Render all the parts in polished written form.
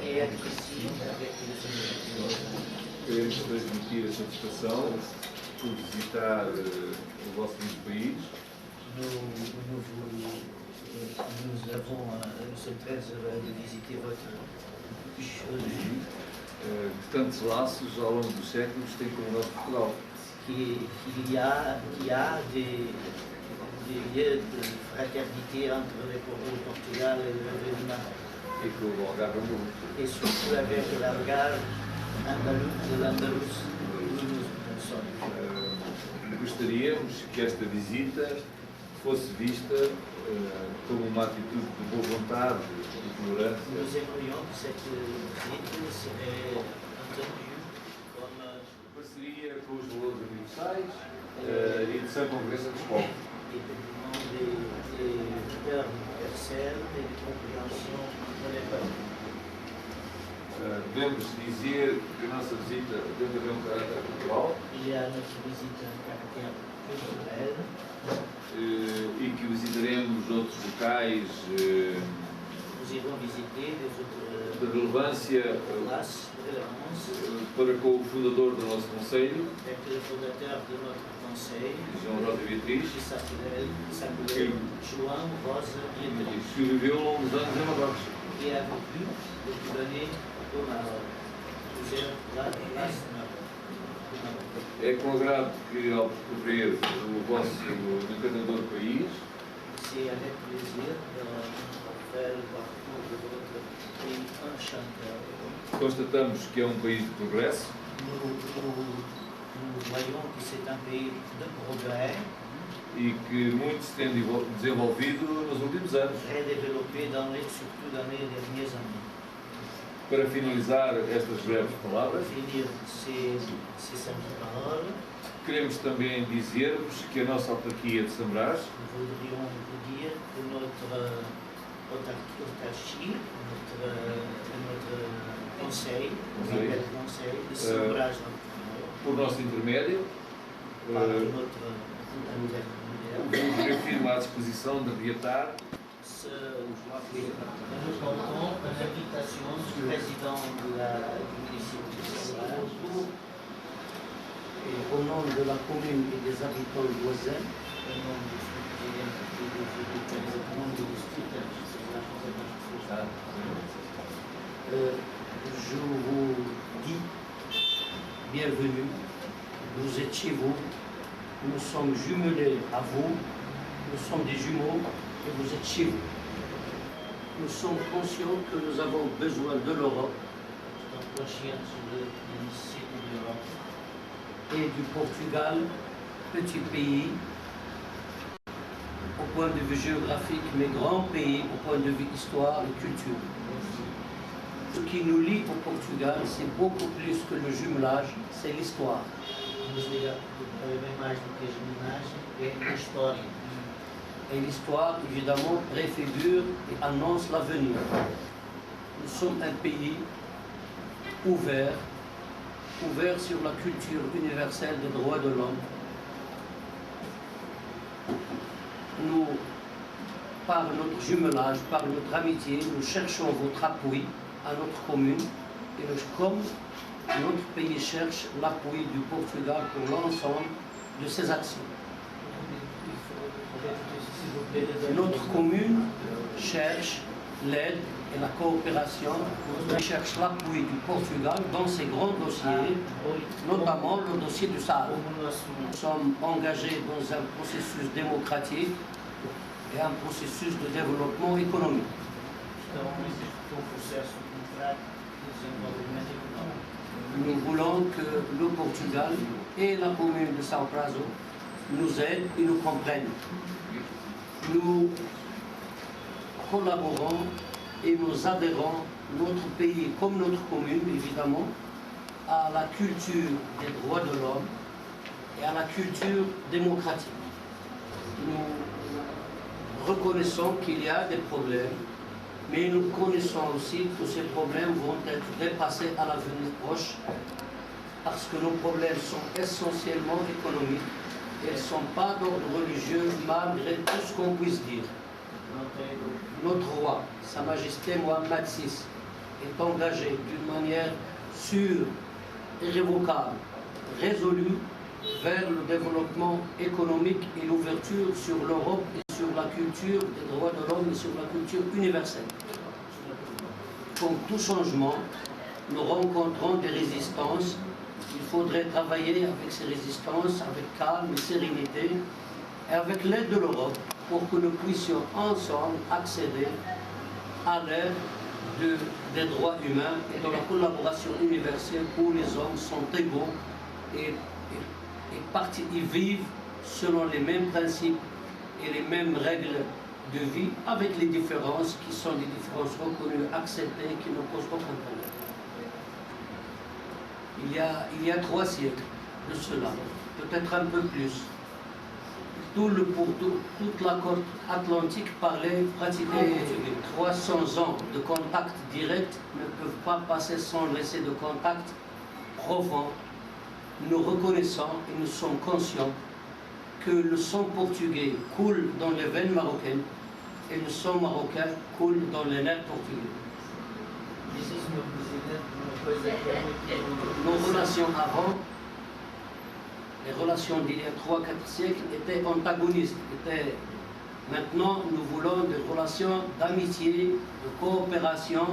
é aquecido avec les Queremos transmitir a satisfação por visitar o vosso lindo país. Nous sommes très heureux de visiter votre pays. Que tantos laços ao longo dos séculos tem com o nosso Portugal. Qu'il y a des lieux de fraternité entre le Portugal et le Maroc. E com o Algarve Andaluz. Et surtout avec l'Algarve Andaluz, où nous sommes. Gostaríamos que esta visita fosse vista como uma atitude de boa vontade e tolerância. Nous aimerions que cette visite serait entendue comme Parceria com os valores universais e de sã convivência dos povos. des valeurs universelles et de compréhension de les peuples. Devemos dizer que a nossa visita deve haver um caráter cultural. Il y a notre visite un caractère culturel. E que visitaremos outros locais Nous irons visiter des autres de relevância places de relevance para com o fundador do nosso Conselho, avec le fondateur de notre conseil, João Rosa Beatriz, qui s'appelait João Rosa Beatriz, que viveu longos anos em Marrocos. qui a vécu depuis l'année au Maroc, plusieurs places au Maroc. É com agrado que, ao percorrer o vosso encantador país, C'est avec plaisir de faire le parcours de votre pays enchanteur. constatamos que é um país de progresso Nous voyons que c'est un pays de progrès, e que muito se tem desenvolvido nos últimos anos. très développé surtout dans les dernières années. Para finalizar estas breves Pour palavras, finir ces simples paroles, queremos também dizer-vos que a nossa autarquia de Sambrás nous voudrions vous dire que notre autarchie, notre conseil, de Sambrage, por nosso intermédio, par notre intermédiaire, vos reafirma à disposição de reatar nous comptons une invitation du président du municipal Et au nom de la commune et des habitants voisins, au nom je vous dis bienvenue. Vous êtes chez vous, nous sommes jumelés à vous, nous sommes des jumeaux et vous êtes chez vous. Nous sommes conscients que nous avons besoin de l'Europe et du Portugal, petit pays, au point de vue géographique, mais grand pays au point de vue histoire et culture. Ce qui nous lie au Portugal, c'est beaucoup plus que le jumelage, c'est l'histoire. Et l'histoire, évidemment, préfigure et annonce l'avenir. Nous sommes un pays ouvert sur la culture universelle des droits de l'homme. Nous, par notre jumelage, par notre amitié, nous cherchons votre appui à notre commune et comme notre pays cherche l'appui du Portugal pour l'ensemble de ses actions. Notre commune cherche l'aide et la coopération, cherche l'appui du Portugal dans ses grands dossiers, notamment le dossier du Sahara. Nous sommes engagés dans un processus démocratique et un processus de développement économique. Nous voulons que le Portugal et la commune de São Prazo nous aident et nous comprennent. Nous collaborons et nous adhérons, notre pays comme notre commune évidemment, à la culture des droits de l'homme et à la culture démocratique. Nous reconnaissons qu'il y a des problèmes, mais nous connaissons aussi que ces problèmes vont être dépassés à l'avenir proche parce que nos problèmes sont essentiellement économiques et ils ne sont pas d'ordre religieux malgré tout ce qu'on puisse dire. Notre roi, Sa Majesté Mohammed VI, est engagé d'une manière sûre, irrévocable, résolue vers le développement économique et l'ouverture sur l'Europe et sur la culture des droits de l'homme et sur la culture universelle. Comme tout changement, nous rencontrons des résistances. Il faudrait travailler avec ces résistances avec calme et sérénité et avec l'aide de l'Europe pour que nous puissions ensemble accéder à l'ère des droits humains et de la collaboration universelle où les hommes sont égaux et vivent selon les mêmes principes et les mêmes règles de vie, avec les différences qui sont des différences reconnues, acceptées, qui ne posent aucun problème. Il y a 3 siècles de cela, peut-être un peu plus, toute la côte atlantique parlait pratiquement 300 ans de contact direct, ne peuvent pas passer sans laisser de contact profond. Nous reconnaissons et nous sommes conscients que le sang portugais coule dans les veines marocaines et le sang marocain coule dans les nerfs portugais. Nos relations avant, les relations d'il y a 3-4 siècles étaient antagonistes. Maintenant, nous voulons des relations d'amitié, de coopération,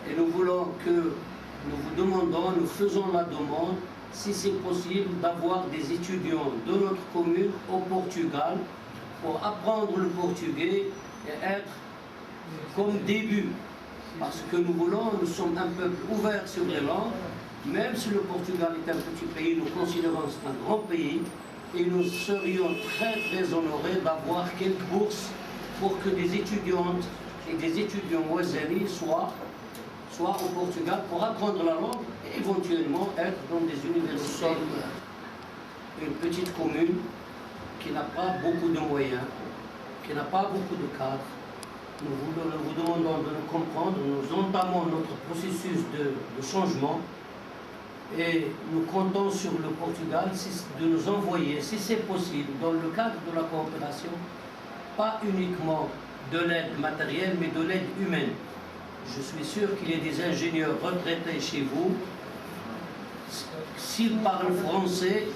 et nous voulons que, nous vous demandons, nous faisons la demande, si c'est possible, d'avoir des étudiants de notre commune au Portugal pour apprendre le portugais et être comme début. Parce que nous sommes un peuple ouvert sur les langues, même si le Portugal est un petit pays, nous considérons que c'est un grand pays, et nous serions très honorés d'avoir quelques bourses pour que des étudiantes et des étudiants ouazani soient au Portugal pour apprendre la langue et éventuellement être dans des universités. Nous sommes une petite commune qui n'a pas beaucoup de moyens, qui n'a pas beaucoup de cadres. Nous vous demandons de nous comprendre, nous entamons notre processus de changement et nous comptons sur le Portugal de nous envoyer, si c'est possible, dans le cadre de la coopération, pas uniquement de l'aide matérielle, mais de l'aide humaine. Je suis sûr qu'il y a des ingénieurs retraités chez vous. S'ils parlent français,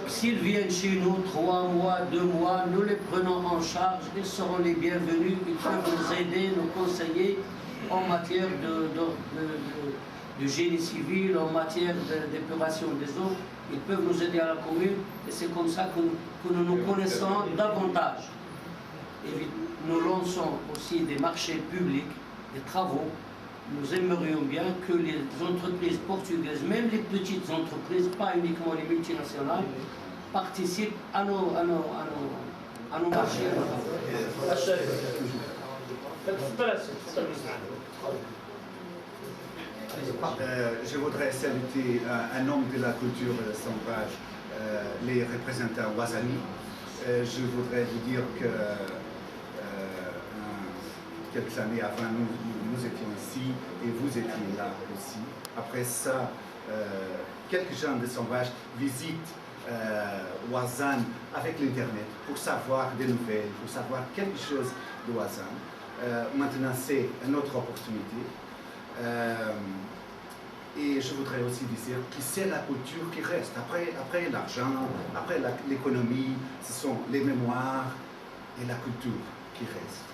s'ils viennent chez nous 3 mois, 2 mois, nous les prenons en charge, ils seront les bienvenus, ils peuvent nous aider, nous conseiller en matière de génie civil, en matière d'épuration des eaux. Ils peuvent nous aider à la commune et c'est comme ça que nous nous connaissons davantage. Et nous lançons aussi des marchés publics, des travaux. Nous aimerions bien que les entreprises portugaises, même les petites entreprises, pas uniquement les multinationales, participent à nos marchés. Je voudrais saluer un homme de la culture sauvage, les représentants ouazani. Je voudrais vous dire que quelques années avant, nous étions ici et vous étiez là aussi. Après ça, quelques gens de Sauvages visitent Ouazzane avec l'Internet pour savoir des nouvelles, pour savoir quelque chose de Ouazzane. Maintenant, c'est une autre opportunité. Et je voudrais aussi dire que c'est la culture qui reste. Après l'argent, après l'économie, ce sont les mémoires et la culture qui restent.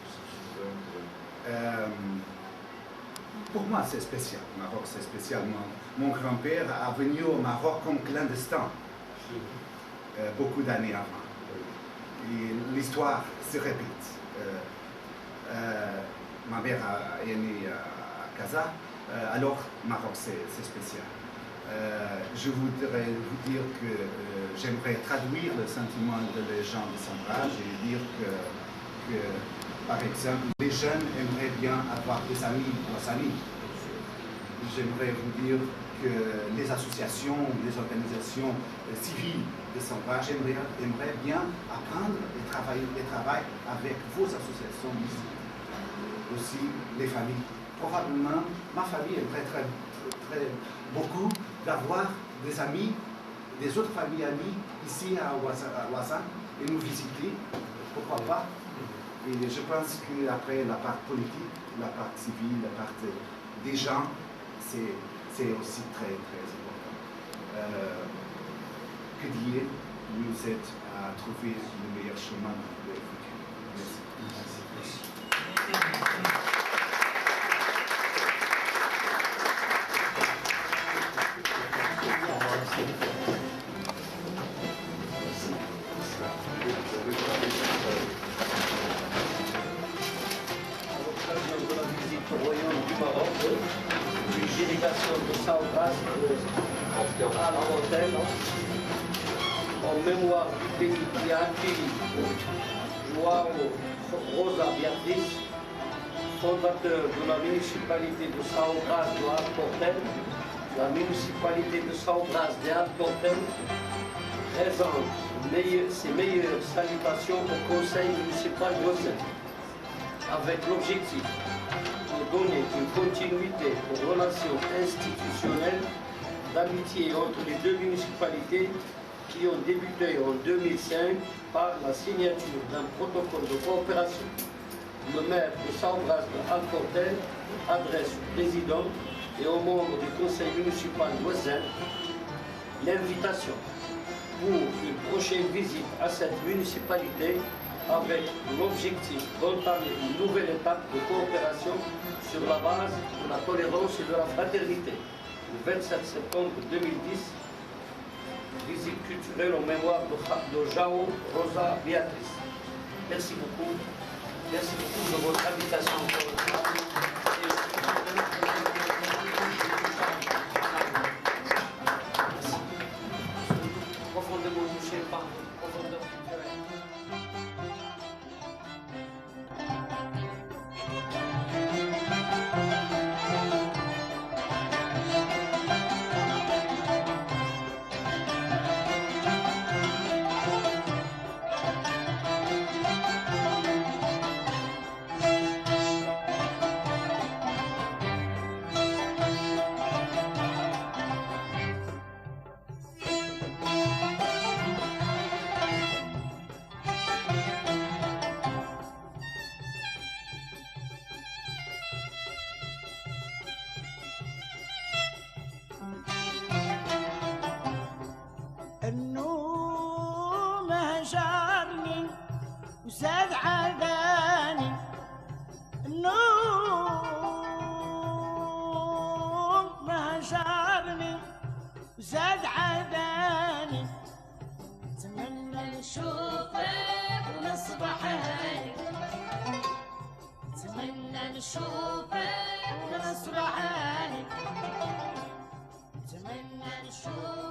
Pour moi, c'est spécial. Le Maroc, c'est spécial. Mon grand-père a venu au Maroc comme clandestin, beaucoup d'années avant. Et l'histoire se répète. Ma mère est née à Casa, alors Maroc, c'est spécial. Je voudrais vous dire que j'aimerais traduire le sentiment des gens de Sauvages et dire que par exemple, les jeunes aimeraient bien avoir des amis ouazani. J'aimerais vous dire que les associations, les organisations civiles de Sauvages aimeraient bien apprendre et travailler avec vos associations ici. Aussi, les familles. Probablement, ma famille aimerait très beaucoup d'avoir des amis, des autres familles amies ici à Ouazzane et nous visiter. Pourquoi pas? Et je pense qu'après la part politique, la part civile, la part des gens, c'est aussi très, très important. Que dire, nous aide à trouver le meilleur chemin pour le futur. Merci. Au Royaume du Maroc, une délégation de Saint-Bras à la Rotel, en mémoire du pays qui a accueilli Joao Rosa Beatriz, fondateur de la municipalité de Saint-Bras de Alportel, la municipalité de Saint-Bras de Alportel présente ses meilleures salutations au conseil municipal de Rossette, avec l'objectif de donner une continuité aux relations institutionnelles d'amitié entre les deux municipalités qui ont débuté en 2005 par la signature d'un protocole de coopération. Le maire de Saint-Bras de Alportel adresse au président et aux membres du conseil municipal voisin l'invitation pour une prochaine visite à cette municipalité avec l'objectif d'entamer une nouvelle étape de coopération sur la base de la tolérance et de la fraternité. Le 27 septembre 2010, visite culturelle en mémoire de Joao Rosa Beatriz. Merci beaucoup. Merci beaucoup de votre invitation. Profondément touché par votre profondeur culturelle. النوم هجرني وزاد عداني النوم هجرني وزاد عداني اتمنى نشوفك ونصبح هاني اتمنى نشوفك ونصبح هاني اتمنى نشوفك